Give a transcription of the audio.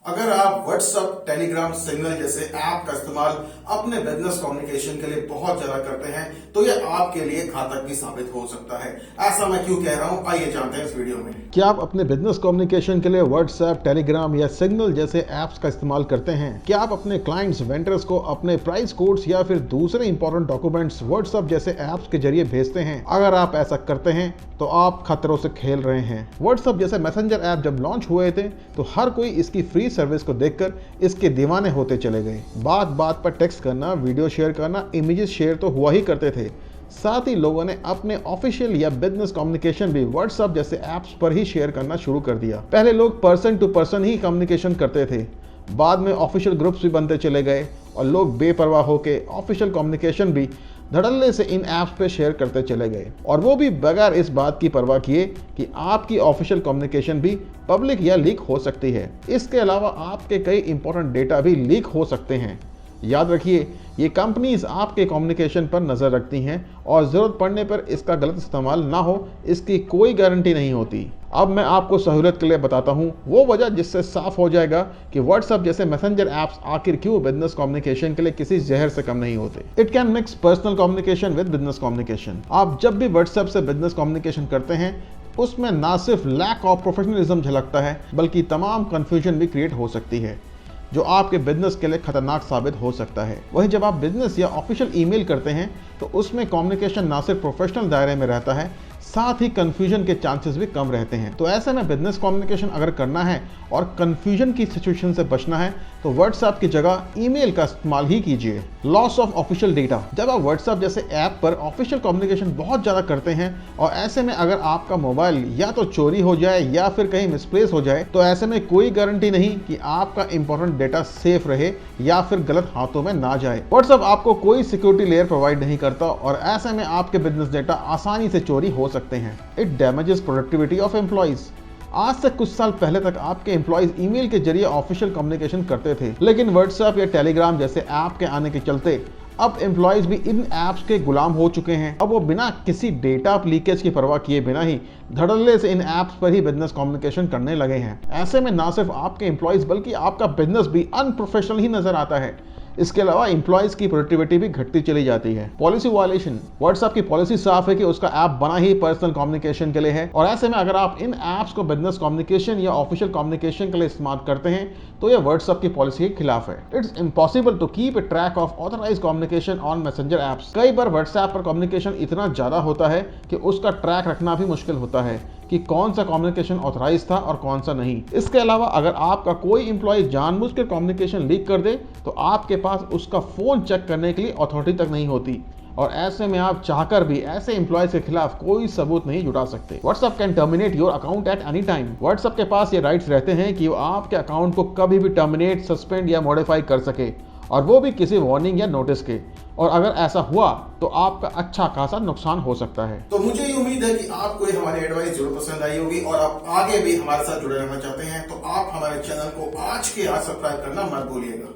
अगर आप WhatsApp, Telegram, signal जैसे ऐप का इस्तेमाल अपने बिजनेस कम्युनिकेशन के लिए बहुत ज्यादा करते हैं तो ये आपके लिए घातक भी साबित हो सकता है। ऐसा मैं क्यों कह रहा हूं, आइए जानते हैं इस वीडियो में। क्या आप अपने बिजनेस कम्युनिकेशन के लिए व्हाट्सएप, टेलीग्राम या सिग्नल जैसे ऐप्स का इस्तेमाल करते हैं? क्या आप अपने क्लाइंट्स, वेंडर्स को अपने प्राइस कोड्स या फिर दूसरे इंपॉर्टेंट डॉक्यूमेंट्स व्हाट्सएप जैसे ऐप्स के जरिए भेजते हैं? अगर आप ऐसा करते हैं तो आप खतरों से खेल रहे हैं। व्हाट्सएप जैसे मैसेंजर ऐप जब लॉन्च हुए थे तो हर कोई इसकी फ्री सर्विस को देखकर इसके दीवाने होते चले गए। बात बात पर टेक्स्ट करना, वीडियो शेयर करना, इमेजेस शेयर तो हुआ ही करते थे। साथ ही लोगों ने अपने ऑफिशियल या बिजनेस कम्युनिकेशन भी व्हाट्सएप जैसे ऐप्स पर ही शेयर करना शुरू कर दिया। पहले लोग पर्सन टू पर्सन ही कम्युनिकेशन करते थे, बाद में ऑफिशियल ग्रुप्स भी बनते चले गए और लोग बेपरवाह होकर ऑफिशियल कम्युनिकेशन भी धड़ल्ले से इन ऐप्स पे शेयर करते चले गए, और वो भी बगैर इस बात की परवाह किए कि आपकी ऑफिशियल कम्युनिकेशन भी पब्लिक या लीक हो सकती है। इसके अलावा आपके कई इंपॉर्टेंट डेटा भी लीक हो सकते हैं। याद रखिए, ये कंपनीज आपके कम्युनिकेशन पर नज़र रखती हैं और ज़रूरत पड़ने पर इसका गलत इस्तेमाल ना हो, इसकी कोई गारंटी नहीं होती। अब मैं आपको सहूलियत के लिए बताता हूँ वो वजह जिससे साफ हो जाएगा कि व्हाट्सएप जैसे मैसेंजर ऐप्स आखिर क्यों बिजनेस कम्युनिकेशन के लिए किसी जहर से कम नहीं होते। It can mix personal communication with business communication. आप जब भी व्हाट्सएप से बिजनेस कम्युनिकेशन करते हैं उसमें ना सिर्फ लैक ऑफ प्रोफेशनलिज्म झलकता है बल्कि तमाम कन्फ्यूजन भी क्रिएट हो सकती है जो आपके बिजनेस के लिए खतरनाक साबित हो सकता है। वहीं जब आप बिजनेस या ऑफिशियल ईमेल करते हैं तो उसमें कम्युनिकेशन ना सिर्फ प्रोफेशनल दायरे में रहता है, साथ ही कंफ्यूजन के चांसेस भी कम रहते हैं। तो ऐसे में बिजनेस कम्युनिकेशन अगर करना है और कंफ्यूजन की सिचुएशन से बचना है तो व्हाट्सएप की जगह ईमेल का इस्तेमाल ही कीजिए। Loss of official data. जब आप व्हाट्सएप जैसे ऐप पर ऑफिशियल कम्युनिकेशन बहुत ज़्यादा करते हैं और ऐसे में अगर आपका मोबाइल या तो चोरी हो जाए या फिर कहीं मिसप्लेस हो जाए तो ऐसे में कोई गारंटी नहीं कि आपका इंपॉर्टेंट डेटा सेफ रहे या फिर गलत हाथों में ना जाए। व्हाट्सएप आपको कोई सिक्योरिटी लेयर प्रोवाइड नहीं करता और ऐसे में आपके बिजनेस डेटा आसानी से चोरी हो सकते हैं। It damages productivity of employees. आज से कुछ साल पहले तक आपके एम्प्लॉइज ईमेल के जरिए ऑफिशियल कम्युनिकेशन करते थे, लेकिन व्हाट्सएप या टेलीग्राम जैसे ऐप के आने के चलते अब एम्प्लॉइज भी इन ऐप्स के गुलाम हो चुके हैं। अब वो बिना किसी डेटा लीकेज की परवाह किए बिना ही धड़ल्ले से इन ऐप्स पर ही बिजनेस कम्युनिकेशन करने लगे हैं। ऐसे में ना सिर्फ आपके एम्प्लॉइज बल्कि आपका बिजनेस भी अनप्रोफेशनल ही नजर आता है। इसके अलावा एम्प्लॉइज की प्रोडक्टिविटी भी घटती चली जाती है। Policy violation. व्हाट्सएप की पॉलिसी साफ है कि उसका ऐप बना ही पर्सनल कम्युनिकेशन के लिए है, और ऐसे में अगर आप इन ऐप्स को बिजनेस कम्युनिकेशन या ऑफिशियल कम्युनिकेशन के लिए इस्तेमाल करते हैं तो यह व्हाट्सएप की पॉलिसी के खिलाफ है। It's impossible to keep a track of authorised communication on messenger apps. कई बार व्हाट्सएप पर कम्युनिकेशन इतना ज्यादा होता है कि उसका ट्रैक रखना भी मुश्किल होता है कि कौन सा कम्युनिकेशन ऑथराइज था और कौन सा नहीं। इसके अलावा अगर आपका कोई एम्प्लॉय जानबूझकर कम्युनिकेशन लीक कर दे तो आपके पास उसका फोन चेक करने के लिए अथॉरिटी तक नहीं होती, और ऐसे में आप चाहकर भी ऐसे एम्प्लॉयज के खिलाफ कोई सबूत नहीं जुटा सकते। WhatsApp can terminate your account at any time. WhatsApp के पास ये राइट्स रहते हैं कि वो आपके अकाउंट को कभी भी टर्मिनेट, सस्पेंड या मॉडिफाई कर सके, और वो भी किसी वार्निंग या नोटिस के। और अगर ऐसा हुआ तो आपका अच्छा खासा नुकसान हो सकता है। तो मुझे ये उम्मीद है कि आपको हमारी एडवाइस जरूर पसंद आई होगी और आप आगे भी हमारे साथ जुड़े रहना चाहते हैं तो आप हमारे चैनल को आज के आज सब्सक्राइब करना मत भूलिएगा।